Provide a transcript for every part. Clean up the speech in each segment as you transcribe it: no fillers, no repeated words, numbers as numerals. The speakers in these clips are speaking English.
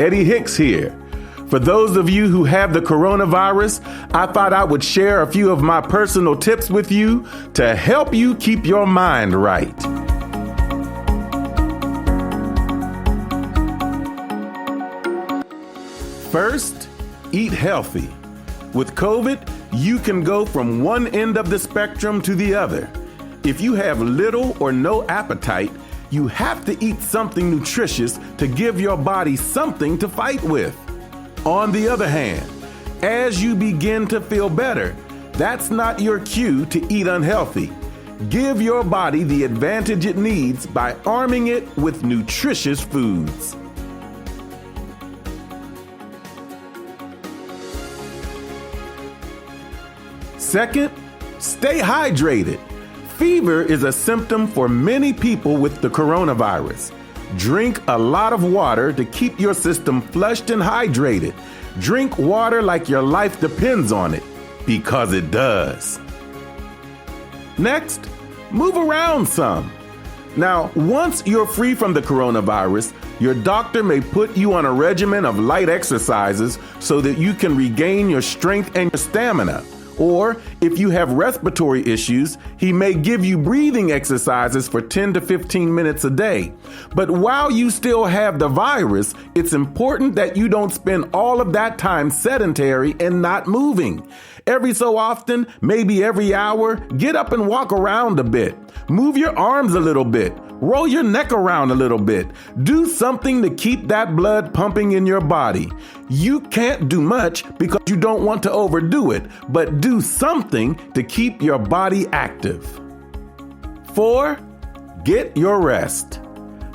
Eddie Hicks here. For those of you who have the coronavirus, I thought I would share a few of my personal tips with you to help you keep your mind right. First, eat healthy. With COVID, you can go from one end of the spectrum to the other. If you have little or no appetite, you have to eat something nutritious to give your body something to fight with. On the other hand, as you begin to feel better, that's not your cue to eat unhealthy. Give your body the advantage it needs by arming it with nutritious foods. Second, stay hydrated. Fever is a symptom for many people with the coronavirus. Drink a lot of water to keep your system flushed and hydrated. Drink water like your life depends on it, because it does. Next, move around some. Now, once you're free from the coronavirus, your doctor may put you on a regimen of light exercises so that you can regain your strength and your stamina. Or if you have respiratory issues, he may give you breathing exercises for 10 to 15 minutes a day. But while you still have the virus, it's important that you don't spend all of that time sedentary and not moving. Every so often, maybe every hour, get up and walk around a bit. Move your arms a little bit. Roll your neck around a little bit. Do something to keep that blood pumping in your body. You can't do much because you don't want to overdo it, but do something to keep your body active. 4, get your rest.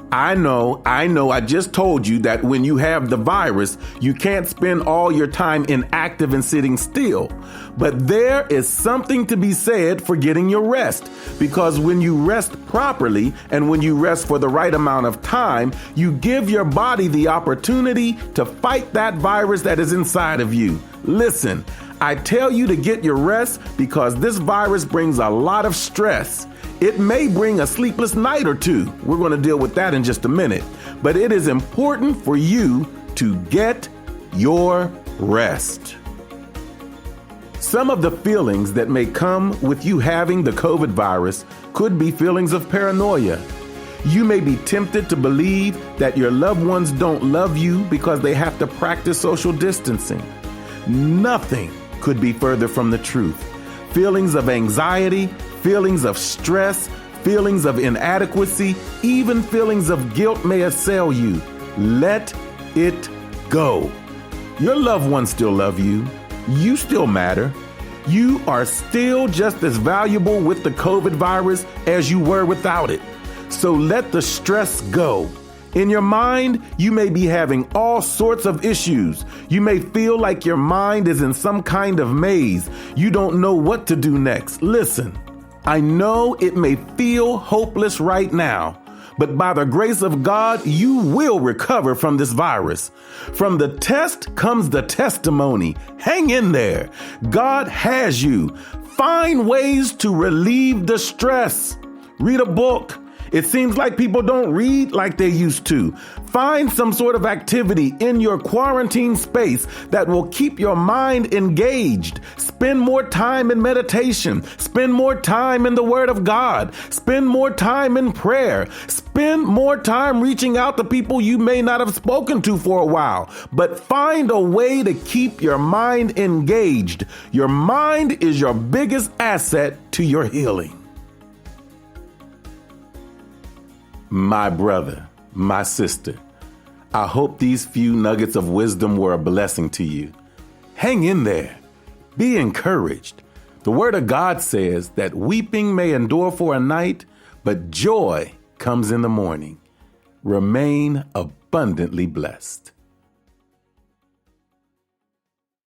I know, I just told you that when you have the virus, you can't spend all your time inactive and sitting still. But there is something to be said for getting your rest, because when you rest properly and when you rest for the right amount of time, you give your body the opportunity to fight that virus that is inside of you. Listen, I tell you to get your rest because this virus brings a lot of stress. It may bring a sleepless night or two. We're going to deal with that in just a minute. But it is important for you to get your rest. Some of the feelings that may come with you having the COVID virus could be feelings of paranoia. You may be tempted to believe that your loved ones don't love you because they have to practice social distancing. Nothing could be further from the truth. Feelings of anxiety, feelings of stress, feelings of inadequacy, even feelings of guilt may assail you. Let it go. Your loved ones still love you. You still matter. You are still just as valuable with the COVID virus as you were without it. So let the stress go. In your mind, you may be having all sorts of issues. You may feel like your mind is in some kind of maze. You don't know what to do next. Listen, I know it may feel hopeless right now, but by the grace of God, you will recover from this virus. From the test comes the testimony. Hang in there. God has you. Find ways to relieve the stress. Read a book. It seems like people don't read like they used to. Find some sort of activity in your quarantine space that will keep your mind engaged. Spend more time in meditation. Spend more time in the Word of God. Spend more time in prayer. Spend more time reaching out to people you may not have spoken to for a while. But find a way to keep your mind engaged. Your mind is your biggest asset to your healing. My brother, my sister, I hope these few nuggets of wisdom were a blessing to you. Hang in there. Be encouraged. The Word of God says that weeping may endure for a night, but joy comes in the morning. Remain abundantly blessed.